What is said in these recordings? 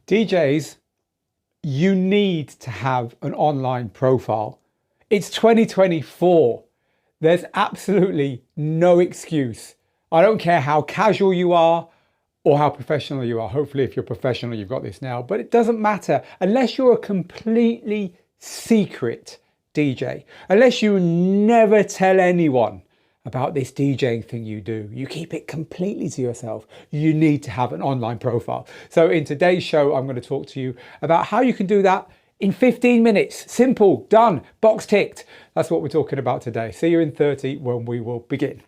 DJs, you need to have an online profile. It's 2024. There's absolutely no excuse. I don't care how casual you are or how professional you are. Hopefully, if you're professional, you've got this now, but it doesn't matter unless you're a completely secret DJ, unless you never tell anyone about this DJing thing you do. You keep it completely to yourself. You need to have an online profile. So in today's show, I'm going to talk to you about how you can do that in 15 minutes. Simple, done, box ticked. That's what we're talking about today. See you in 30 when we will begin.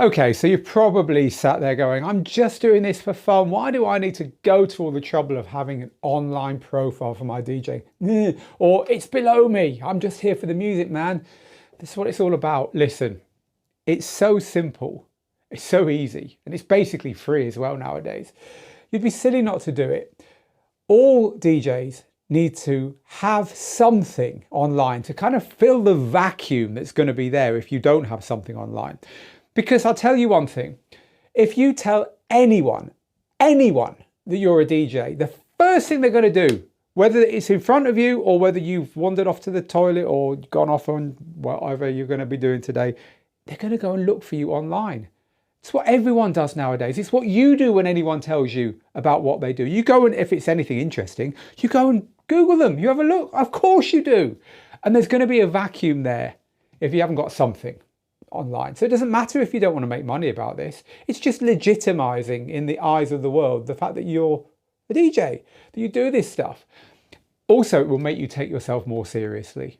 Okay, so you've probably sat there going, I'm just doing this for fun. Why do I need to go to all the trouble of having an online profile for my DJ? Or it's below me. I'm just here for the music, man. This is what it's all about. Listen, it's so simple. It's so easy. And it's basically free as well nowadays. You'd be silly not to do it. All DJs need to have something online to kind of fill the vacuum that's going to be there if you don't have something online. Because I'll tell you one thing, if you tell anyone that you're a DJ, the first thing they're going to do, whether it's in front of you or whether you've wandered off to the toilet or gone off on whatever you're going to be doing today, they're going to go and look for you online. It's what everyone does nowadays. It's what you do when anyone tells you about what they do. You go and, if it's anything interesting, you go and Google them. You have a look. Of course you do. And there's going to be a vacuum there if you haven't got something online. So it doesn't matter if you don't want to make money about this. It's just legitimizing in the eyes of the world the fact that you're a DJ, that you do this stuff. Also, it will make you take yourself more seriously.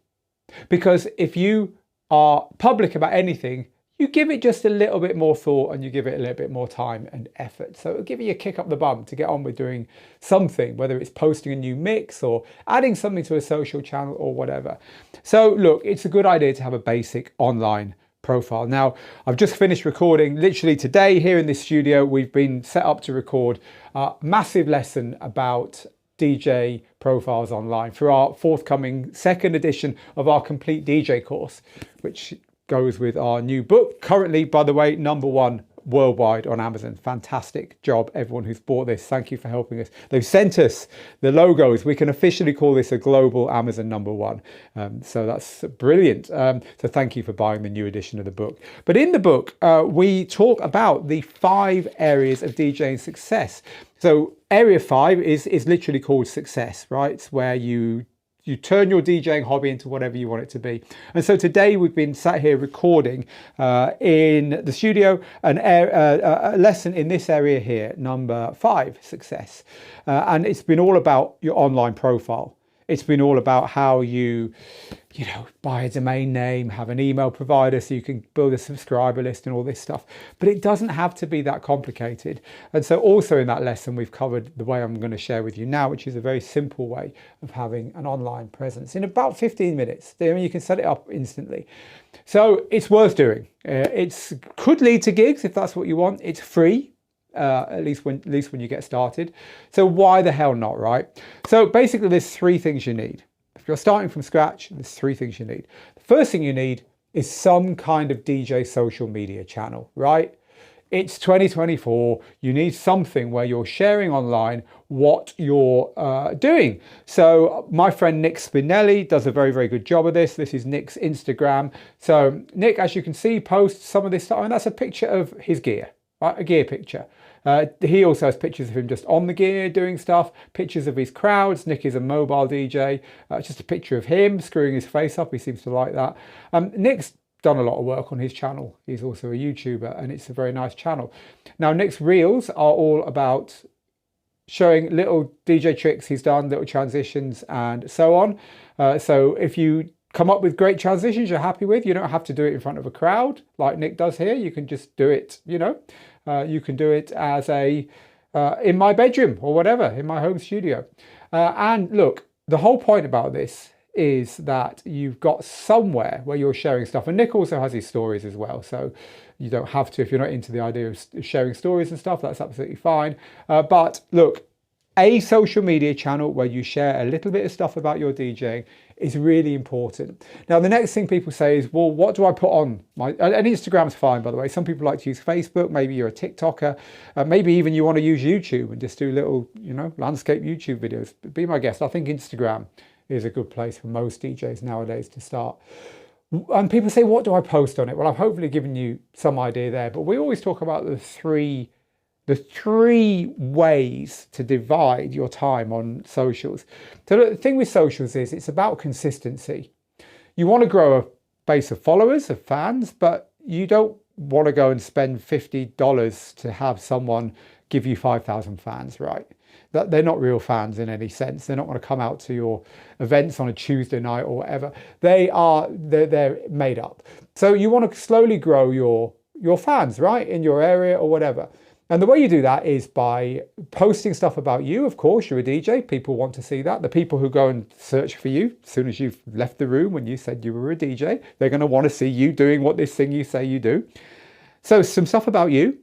Because if you are public about anything, you give it just a little bit more thought and you give it a little bit more time and effort. So it'll give you a kick up the bum to get on with doing something, whether it's posting a new mix or adding something to a social channel or whatever. So look, it's a good idea to have a basic online profile. Now, I've just finished recording literally today here in this studio. We've been set up to record a massive lesson about DJ profiles online for our forthcoming second edition of our complete DJ course, which goes with our new book. Currently, by the way, #1 worldwide on Amazon. Fantastic job, everyone who's bought this. Thank you for helping us. They've sent us the logos. We can officially call this a global Amazon #1. So that's brilliant. So thank you for buying the new edition of the book. But in the book, we talk about the 5 areas of DJing success. So area 5 is literally called success, right? It's where you turn your DJing hobby into whatever you want it to be. And so today we've been sat here recording in the studio a lesson in this area here, number 5, success. And it's been all about your online profile. It's been all about how you buy a domain name, have an email provider so you can build a subscriber list and all this stuff. But it doesn't have to be that complicated. And so also in that lesson, we've covered the way I'm going to share with you now, which is a very simple way of having an online presence in about 15 minutes. I mean, you can set it up instantly. So it's worth doing. It could lead to gigs if that's what you want. It's free. At least when you get started. So why the hell not, right? So basically there's 3 things you need. If you're starting from scratch, there's 3 things you need. The first thing you need is some kind of DJ social media channel, right? It's 2024. You need something where you're sharing online what you're doing. So my friend Nick Spinelli does a very, very good job of this. This is Nick's Instagram. So Nick, as you can see, posts some of this stuff, and that's a picture of his gear, right? A gear picture. He also has pictures of him just on the gear doing stuff, pictures of his crowds. Nick is a mobile DJ. Just a picture of him screwing his face up. He seems to like that. Nick's done a lot of work on his channel. He's also a YouTuber and it's a very nice channel. Now, Nick's reels are all about showing little DJ tricks he's done, little transitions and so on. So if you come up with great transitions you're happy with, you don't have to do it in front of a crowd like Nick does here. You can just do it, you can do it as a in my bedroom or whatever, in my home studio. And look, the whole point about this is that you've got somewhere where you're sharing stuff. And Nick also has his stories as well. So you don't have to, if you're not into the idea of sharing stories and stuff, that's absolutely fine. But look, a social media channel where you share a little bit of stuff about your DJing is really important. Now, the next thing people say is, well, what do I put on my, and Instagram's fine, by the way. Some people like to use Facebook. Maybe you're a TikToker. Maybe even you want to use YouTube and just do little, landscape YouTube videos. Be my guest. I think Instagram is a good place for most DJs nowadays to start. And people say, what do I post on it? Well, I've hopefully given you some idea there, but we always talk about the three ways to divide your time on socials. So the thing with socials is it's about consistency. You want to grow a base of followers, of fans, but you don't want to go and spend $50 to have someone give you 5,000 fans, right? That they're not real fans in any sense. They're not going to come out to your events on a Tuesday night or whatever. They're made up. So you want to slowly grow your fans, right, in your area or whatever. And the way you do that is by posting stuff about you. Of course, you're a DJ. People want to see that. The people who go and search for you as soon as you've left the room when you said you were a DJ, they're going to want to see you doing what this thing you say you do. So some stuff about you,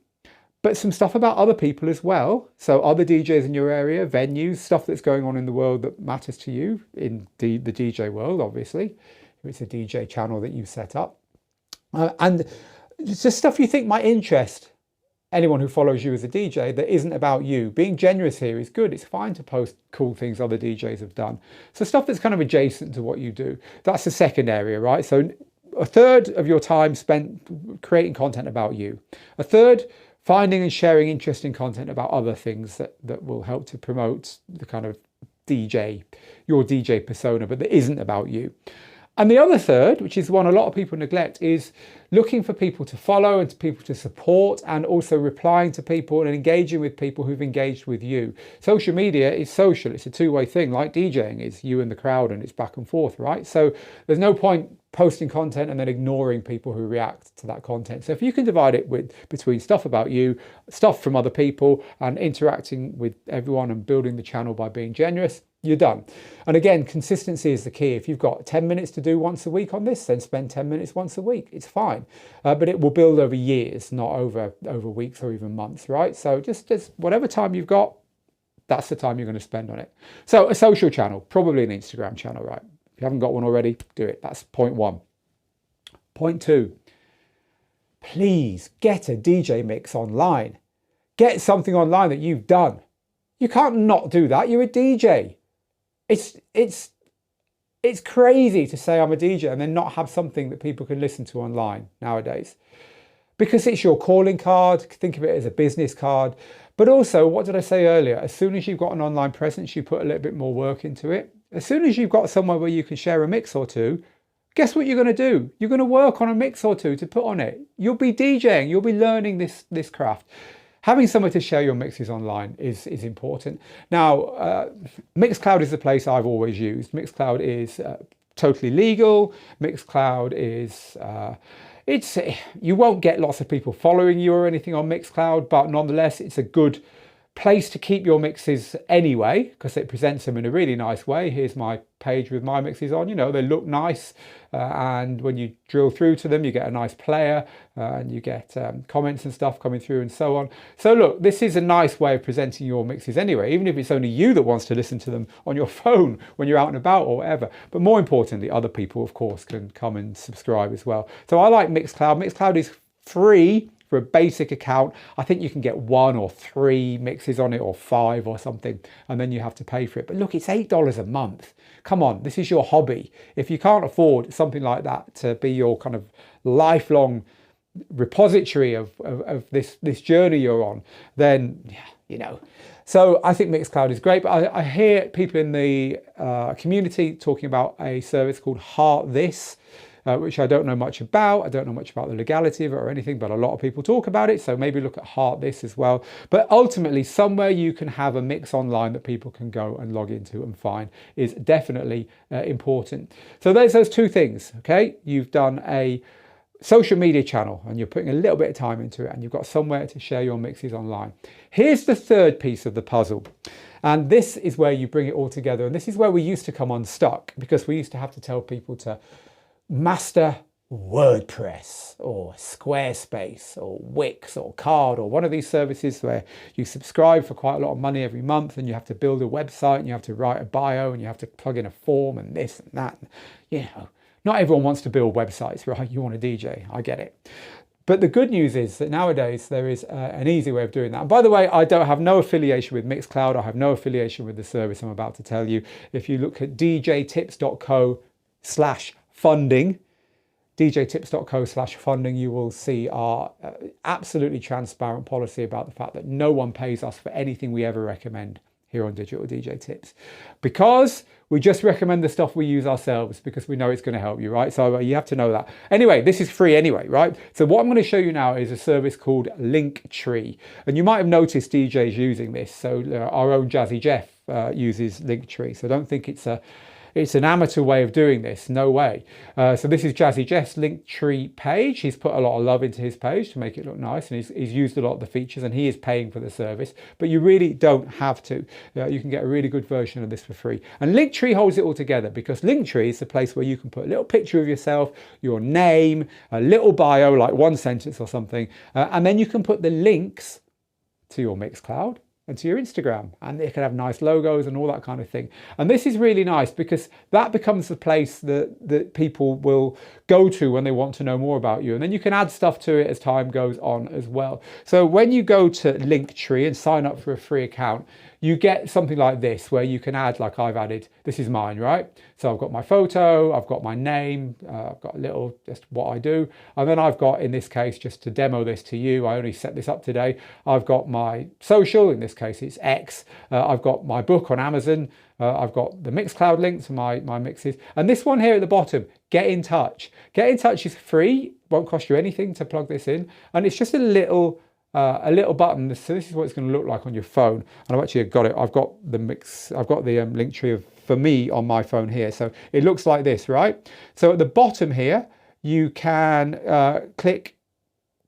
but some stuff about other people as well. So other DJs in your area, venues, stuff that's going on in the world that matters to you in the DJ world, obviously. If it's a DJ channel that you set up. And just stuff you think might interest anyone who follows you as a DJ that isn't about you. Being generous here is good. It's fine to post cool things other DJs have done. So stuff that's kind of adjacent to what you do. That's the second area, right? So a third of your time spent creating content about you. A third, finding and sharing interesting content about other things that will help to promote the kind of your DJ persona, but that isn't about you. And the other third, which is one a lot of people neglect, is looking for people to follow and people to support, and also replying to people and engaging with people who've engaged with you. Social media is social. It's a two-way thing, like DJing is, you and the crowd, and it's back and forth, right? So there's no point posting content and then ignoring people who react to that content. So if you can divide it between stuff about you, stuff from other people, and interacting with everyone and building the channel by being generous, you're done. And again, consistency is the key. If you've got 10 minutes to do once a week on this, then spend 10 minutes once a week. It's fine. But it will build over years, not over weeks or even months, right? So just whatever time you've got, that's the time you're going to spend on it. So a social channel, probably an Instagram channel, right? If you haven't got one already, do it. That's point one. Point two, please get a DJ mix online. Get something online that you've done. You can't not do that. You're a DJ. It's crazy to say I'm a DJ and then not have something that people can listen to online nowadays, because it's your calling card. Think of it as a business card. But also, what did I say earlier? As soon as you've got an online presence, you put a little bit more work into it. As soon as you've got somewhere where you can share a mix or two, guess what you're going to do? You're going to work on a mix or two to put on it. You'll be DJing. You'll be learning this craft. Having somewhere to share your mixes online is important. Now, Mixcloud is the place I've always used. Mixcloud is totally legal. Mixcloud is, you won't get lots of people following you or anything on Mixcloud, but nonetheless, it's a good place to keep your mixes anyway, because it presents them in a really nice way. Here's my page with my mixes on. They look nice, and when you drill through to them, you get a nice player, and you get comments and stuff coming through and so on. So look, this is a nice way of presenting your mixes anyway, even if it's only you that wants to listen to them on your phone when you're out and about or whatever. But more importantly, other people, of course, can come and subscribe as well. So I like Mixcloud. Mixcloud is free for a basic account. I think you can get 1 or 3 mixes on it, or 5 or something, and then you have to pay for it. But look, it's $8 a month. Come on, this is your hobby. If you can't afford something like that to be your kind of lifelong repository of this journey you're on, then So I think Mixcloud is great, but I hear people in the community talking about a service called Heart This, which I don't know much about. I don't know much about the legality of it or anything, but a lot of people talk about it. So maybe look at Heart This as well. But ultimately, somewhere you can have a mix online that people can go and log into and find is definitely important. So there's those two things, okay? You've done a social media channel and you're putting a little bit of time into it and you've got somewhere to share your mixes online. Here's the third piece of the puzzle. And this is where you bring it all together. And this is where we used to come unstuck, because we used to have to tell people to master WordPress or Squarespace or Wix or Card or one of these services where you subscribe for quite a lot of money every month and you have to build a website and you have to write a bio and you have to plug in a form and this and that. You know, not everyone wants to build websites, right? You want a DJ, I get it. But the good news is that nowadays there is an easy way of doing that. And by the way, I don't have no affiliation with Mixcloud. I have no affiliation with the service I'm about to tell you. If you look at djtips.co/funding, djtips.co/funding, you will see our absolutely transparent policy about the fact that no one pays us for anything we ever recommend here on Digital DJ Tips, because we just recommend the stuff we use ourselves because we know it's going to help you, right? So you have to know that. Anyway, this is free anyway, right? So what I'm going to show you now is a service called Linktree, and you might have noticed DJs using this. So our own Jazzy Jeff uses Linktree, so don't think it's an amateur way of doing this, no way. So this is Jazzy Jeff's Linktree page. He's put a lot of love into his page to make it look nice, and he's used a lot of the features, and he is paying for the service, but you really don't have to. You can get a really good version of this for free. And Linktree holds it all together, because Linktree is the place where you can put a little picture of yourself, your name, a little bio, like one sentence or something, and then you can put the links to your Mixcloud and to your Instagram, and they can have nice logos and all that kind of thing. And this is really nice because that becomes the place that people will go to when they want to know more about you. And then you can add stuff to it as time goes on as well. So when you go to Linktree and sign up for a free account, you get something like this where you can add, like I've added, this is mine, right? So I've got my photo, I've got my name, I've got a little, just what I do. And then I've got, in this case, just to demo this to you, I only set this up today, I've got my social, in this case it's X, I've got my book on Amazon, I've got the Mixcloud link to my mixes. And this one here at the bottom, get in touch. Get in touch is free, won't cost you anything to plug this in. And it's just a little button. So this is what it's going to look like on your phone. And I've actually got it. I've got the Linktree for me on my phone here. So it looks like this, right? So at the bottom here, you can click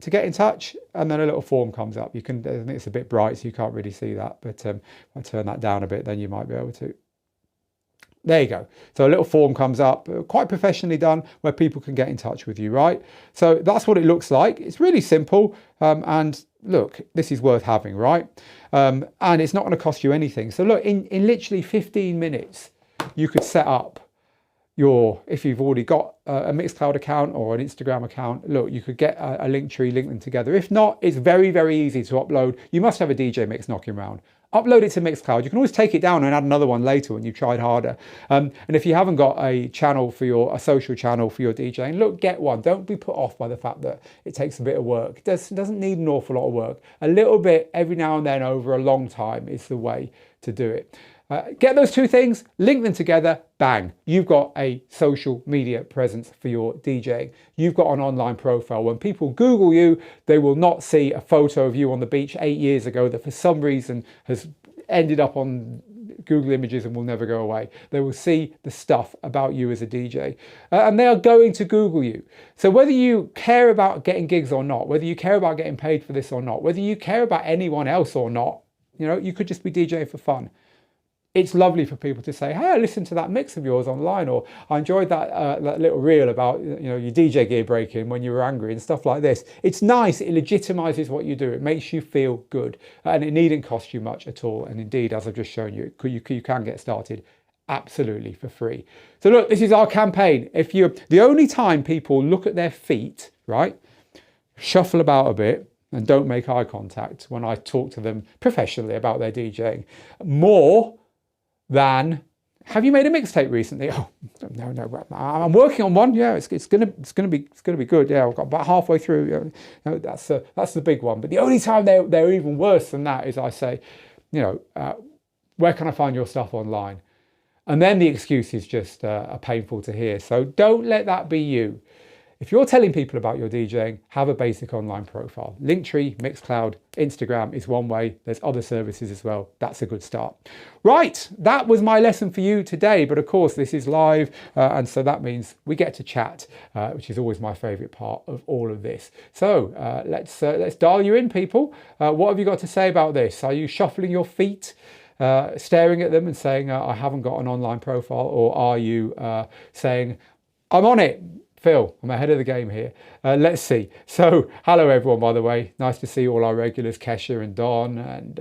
to get in touch, and then a little form comes up. You can, I think it's a bit bright, so you can't really see that, but if I turn that down a bit, then you might be able to. There you go. So a little form comes up, quite professionally done, where people can get in touch with you, right? So that's what it looks like. It's really simple. And look, this is worth having, right? And it's not going to cost you anything. So look, in literally 15 minutes, you could set up if you've already got a Mixcloud account or an Instagram account, look, you could get a Linktree, link them together. If not, it's very, very easy to upload. You must have a DJ mix knocking around. Upload it to Mixcloud. You can always take it down and add another one later when you've tried harder. And if you haven't got a channel a social channel for your DJing, look, get one. Don't be put off by the fact that it takes a bit of work. It doesn't need an awful lot of work. A little bit every now and then over a long time is the way to do it. Get those two things, link them together, bang. You've got a social media presence for your DJing. You've got an online profile. When people Google you, they will not see a photo of you on the beach 8 years ago that for some reason has ended up on Google Images and will never go away. They will see the stuff about you as a DJ, and they are going to Google you. So whether you care about getting gigs or not, whether you care about getting paid for this or not, whether you care about anyone else or not, you could just be DJing for fun. It's lovely for people to say, hey, I listened to that mix of yours online, or I enjoyed that little reel about your DJ gear breaking when you were angry and stuff like this. It's nice. It legitimizes what you do. It makes you feel good, and it needn't cost you much at all. And indeed, as I've just shown you, you can get started absolutely for free. So look, this is our campaign. The only time people look at their feet, right, shuffle about a bit, and don't make eye contact when I talk to them professionally about their DJing, more than, have you made a mixtape recently? Oh, no, I'm working on one. Yeah, it's gonna be good. Yeah, I've got about halfway through. That's the big one. But the only time they're even worse than that is I say, where can I find your stuff online? And then the excuse is just painful to hear. So don't let that be you. if you're telling people about your DJing, have a basic online profile. Linktree, Mixcloud, Instagram is one way. There's other services as well. That's a good start. Right, that was my lesson for you today. But of course, this is live, and so that means we get to chat, which is always my favourite part of all of this. So let's dial you in, people. What have you got to say about this? Are you shuffling your feet, staring at them and saying, I haven't got an online profile? Or are you saying, I'm on it, Phil, I'm ahead of the game here. Let's see. So, hello everyone, by the way. Nice to see all our regulars, Kesha and Don, and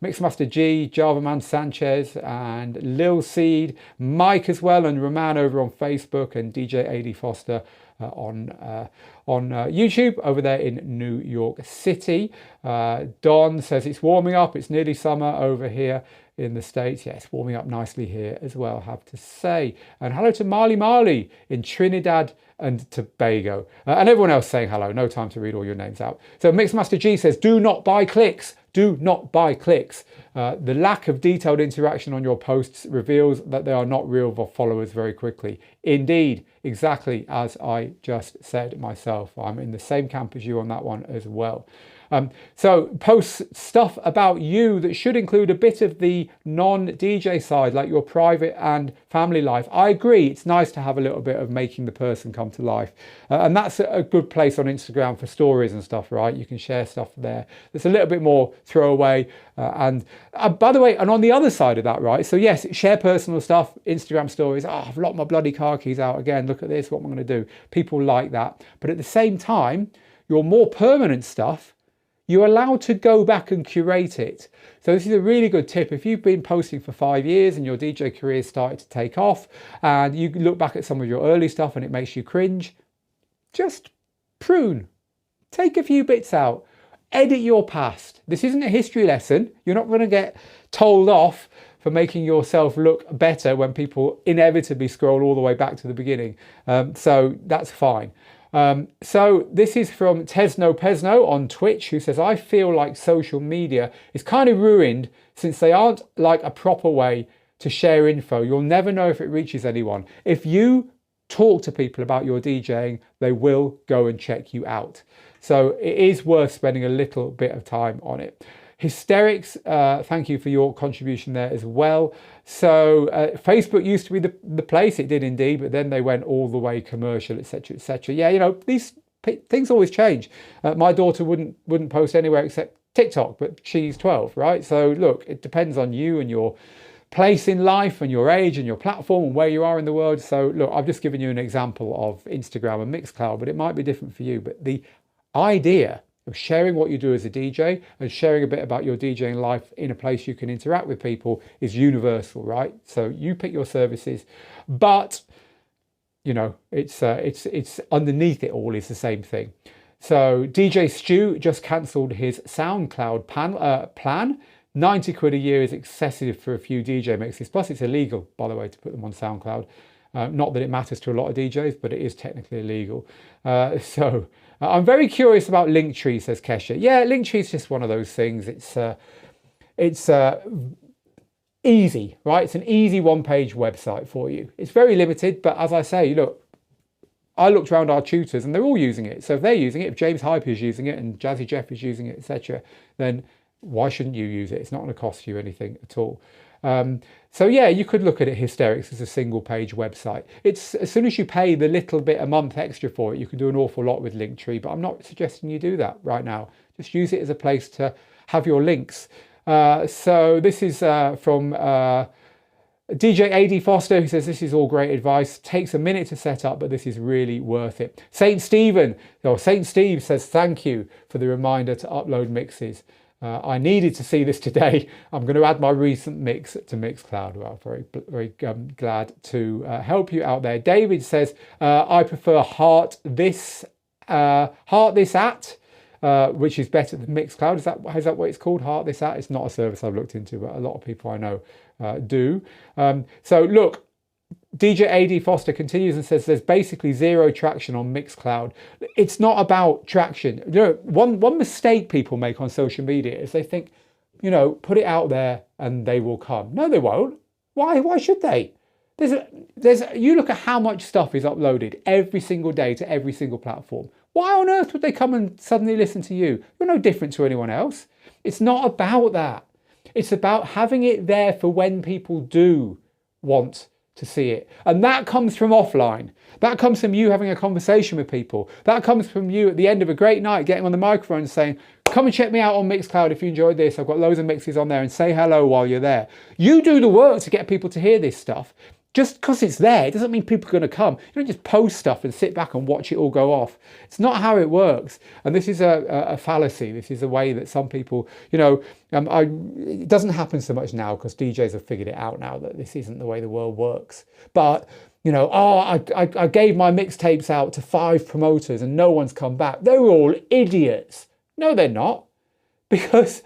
Mixmaster G, Javaman Sanchez, and Lil Seed, Mike as well, and Roman over on Facebook, and DJ AD Foster on YouTube over there in New York City. Don says it's warming up. It's nearly summer over here in the States. Yeah, it's warming up nicely here as well, I have to say. And hello to Marley in Trinidad and Tobago. And everyone else saying hello. No time to read all your names out. So Mixmaster G says, do not buy clicks. Do not buy clicks. The lack of detailed interaction on your posts reveals that they are not real followers very quickly. Indeed, exactly as I just said myself. I'm in the same camp as you on that one as well. So post stuff about you that should include a bit of the non-DJ side, like your private and family life. I agree, it's nice to have a little bit of making the person come to life. And that's a good place on Instagram for stories and stuff, right? You can share stuff there that's a little bit more throwaway. And by the way, and on the other side of that, right? So yes, share personal stuff, Instagram stories. Oh, I've locked my bloody car keys out again. Look at this, what am I going to do? People like that. But at the same time, your more permanent stuff, you're allowed to go back and curate it. So this is a really good tip. If you've been posting for 5 years and your DJ career started to take off and you look back at some of your early stuff and it makes you cringe, just prune. Take a few bits out. Edit your past. This isn't a history lesson. You're not going to get told off for making yourself look better when people inevitably scroll all the way back to the beginning. So that's fine. So this is from Tesno Pesno on Twitch, who says, I feel like social media is kind of ruined since they aren't like a proper way to share info. You'll never know if it reaches anyone. If you talk to people about your DJing, they will go and check you out. So it is worth spending a little bit of time on it. Hysterics, thank you for your contribution there as well. So Facebook used to be the place, it did indeed, but then they went all the way commercial, etc., etc. Yeah, you know, these things always change. My daughter wouldn't post anywhere except TikTok, but she's 12, right? So look, it depends on you and your place in life and your age and your platform and where you are in the world. So look, I've just given you an example of Instagram and Mixcloud, but it might be different for you. But the idea of sharing what you do as a DJ and sharing a bit about your DJing life in a place you can interact with people is universal, right? So you pick your services, but you know, it's underneath it all is the same thing. So DJ Stu just cancelled his SoundCloud plan. 90 quid a year is excessive for a few DJ mixes. Plus it's illegal, by the way, to put them on SoundCloud. Not that it matters to a lot of DJs, but it is technically illegal. I'm very curious about Linktree, says Kesha. Yeah, Linktree is just one of those things. It's easy, right? It's an easy one-page website for you. It's very limited, but as I say, look, I looked around our tutors and they're all using it. So if they're using it, if James Hype is using it and Jazzy Jeff is using it, etc., then why shouldn't you use it? It's not going to cost you anything at all. So yeah, you could look at it, Hysterics, as a single page website. It's as soon as you pay the little bit a month extra for it, you can do an awful lot with Linktree, but I'm not suggesting you do that right now. Just use it as a place to have your links. So this is from DJ AD Foster, who says, this is all great advice. Takes a minute to set up, but this is really worth it. Saint Steve says, thank you for the reminder to upload mixes. I needed to see this today. I'm going to add my recent mix to Mixcloud. Well, very glad to help you out there. David says, I prefer Heart This At, which is better than Mixcloud. Is that what it's called? Heart This At? It's not a service I've looked into, but a lot of people I know do. So look, DJ AD Foster continues and says there's basically zero traction on Mixcloud. It's not about traction. You know, one mistake people make on social media is they think, you know, put it out there and they will come. No, they won't. Why should they? You look at how much stuff is uploaded every single day to every single platform. Why on earth would they come and suddenly listen to you? You're no different to anyone else. It's not about that. It's about having it there for when people do want to see it. And that comes from offline. That comes from you having a conversation with people. That comes from you at the end of a great night getting on the microphone and saying, come and check me out on Mixcloud if you enjoyed this. I've got loads of mixes on there, and say hello while you're there. You do the work to get people to hear this stuff. Just because it's there, it doesn't mean people are going to come. You don't just post stuff and sit back and watch it all go off. It's not how it works. And this is a fallacy. This is a way that some people, it doesn't happen so much now because DJs have figured it out now that this isn't the way the world works. But, I gave my mixtapes out to 5 promoters and no one's come back. They're all idiots. No, they're not. Because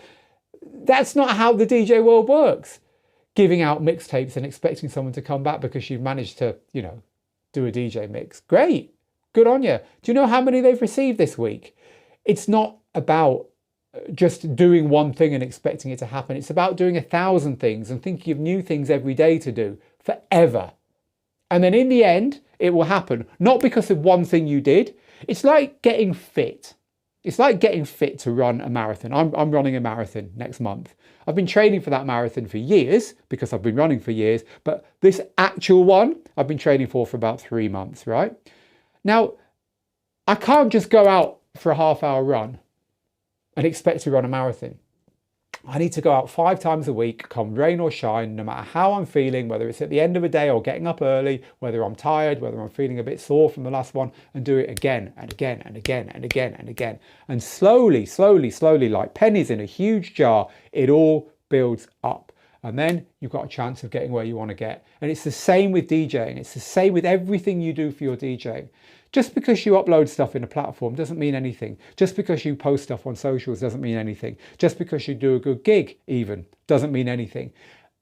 that's not how the DJ world works. Giving out mixtapes and expecting someone to come back because you've managed to, do a DJ mix. Great. Good on you. Do you know how many they've received this week? It's not about just doing one thing and expecting it to happen. It's about doing 1,000 things and thinking of new things every day to do forever. And then in the end, it will happen. Not because of one thing you did. It's like getting fit. It's like getting fit to run a marathon. I'm running a marathon next month. I've been training for that marathon for years because I've been running for years, but this actual one I've been training for about 3 months, right? Now, I can't just go out for a half-hour run and expect to run a marathon. I need to go out 5 times a week, come rain or shine, no matter how I'm feeling, whether it's at the end of a day or getting up early, whether I'm tired, whether I'm feeling a bit sore from the last one, and do it again and again and again and again and again. And slowly, slowly, slowly, like pennies in a huge jar, it all builds up. And then you've got a chance of getting where you want to get. And it's the same with DJing. It's the same with everything you do for your DJing. Just because you upload stuff in a platform doesn't mean anything. Just because you post stuff on socials doesn't mean anything. Just because you do a good gig even doesn't mean anything.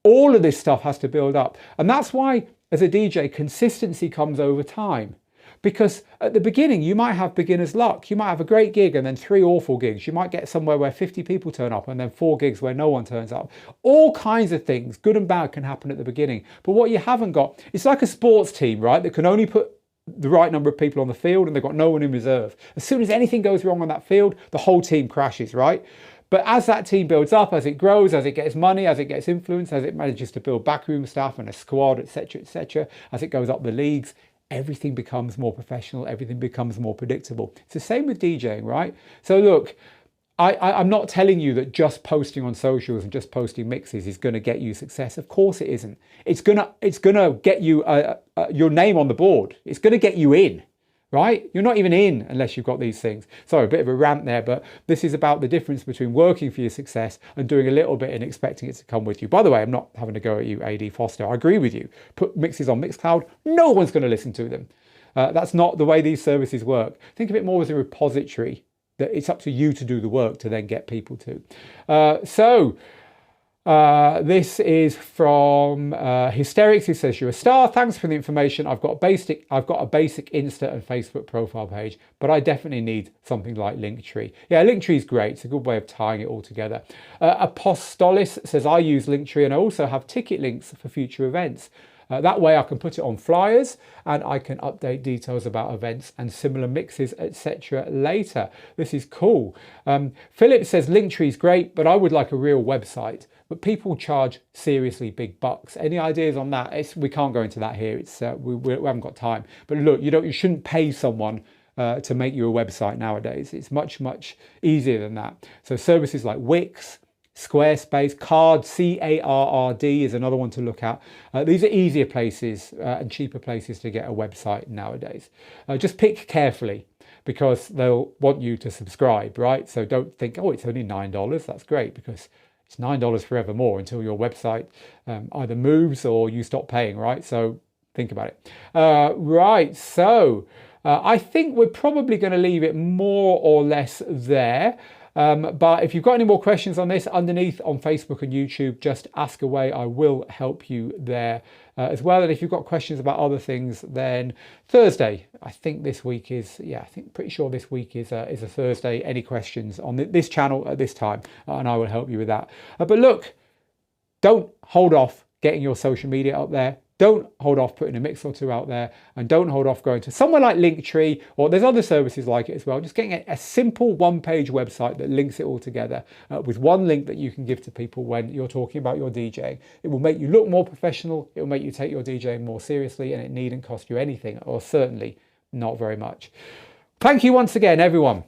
All of this stuff has to build up. And that's why, as a DJ, consistency comes over time. Because at the beginning, you might have beginner's luck. You might have a great gig and then 3 awful gigs. You might get somewhere where 50 people turn up and then 4 gigs where no one turns up. All kinds of things, good and bad, can happen at the beginning. But what you haven't got, it's like a sports team, right? That can only put the right number of people on the field and they've got no one in reserve. As soon as anything goes wrong on that field, the whole team crashes, right? But as that team builds up, as it grows, as it gets money, as it gets influence, as it manages to build backroom staff and a squad, etc., as it goes up the leagues, everything becomes more professional, everything becomes more predictable. It's the same with DJing, right? So look, I'm not telling you that just posting on socials and just posting mixes is going to get you success. Of course it isn't. It's gonna get you your name on the board. It's going to get you in, right? You're not even in unless you've got these things. Sorry, a bit of a rant there, but this is about the difference between working for your success and doing a little bit and expecting it to come with you. By the way, I'm not having to go at you, AD Foster. I agree with you. Put mixes on Mixcloud, no one's going to listen to them. That's not the way these services work. Think of it more as a repository that it's up to you to do the work to then get people to. This is from Hysterics, who says, "You're a star. Thanks for the information. I've got a basic Insta and Facebook profile page, but I definitely need something like Linktree." Yeah, Linktree is great. It's a good way of tying it all together. Apostolis says, "I use Linktree and I also have ticket links for future events. That way I can put it on flyers and I can update details about events and similar mixes, etc. later." This is cool. Philip says, "Linktree is great, but I would like a real website. But people charge seriously big bucks." Any ideas on that? We can't go into that here. It's we haven't got time. But look, you shouldn't pay someone to make you a website nowadays. It's much, much easier than that. So services like Wix, Squarespace, CARD is another one to look at. These are easier places and cheaper places to get a website nowadays. Just pick carefully because they'll want you to subscribe, right? So don't think, oh, it's only $9. That's great, because it's $9 forevermore until your website either moves or you stop paying, right? So think about it. Right, so I think we're probably going to leave it more or less there. But if you've got any more questions on this, underneath on Facebook and YouTube, just ask away. I will help you there as well. And if you've got questions about other things, then Thursday, I think this week is, pretty sure this week is a Thursday. Any questions on this channel at this time, and I will help you with that. But look, don't hold off getting your social media up there. don't hold off putting a mix or two out there, and don't hold off going to somewhere like Linktree, or there's other services like it as well. Just getting a simple one-page website that links it all together with one link that you can give to people when you're talking about your DJing. It will make you look more professional. It will make you take your DJing more seriously, and it needn't cost you anything, or certainly not very much. Thank you once again, everyone,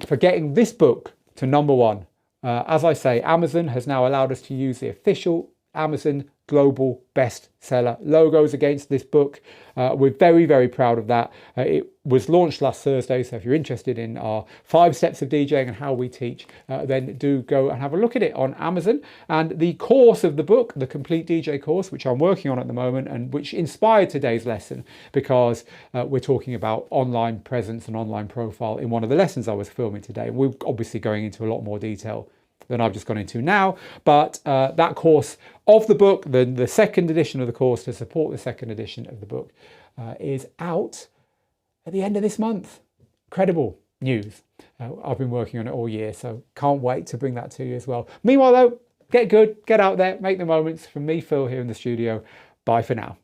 for getting this book to #1. As I say, Amazon has now allowed us to use the official Amazon global bestseller logos against this book. We're very, very proud of that. It was launched last Thursday, so if you're interested in our 5 steps of DJing and how we teach, then do go and have a look at it on Amazon. And the course of the book, the complete DJ course, which I'm working on at the moment and which inspired today's lesson, because we're talking about online presence and online profile in one of the lessons I was filming today. We're obviously going into a lot more detail than I've just gone into now, but that course of the book, the second edition of the course to support the second edition of the book, is out at the end of this month. Incredible news. I've been working on it all year, so can't wait to bring that to you as well. Meanwhile though, get good, get out there, make the moments. From me, Phil, here in the studio, bye for now.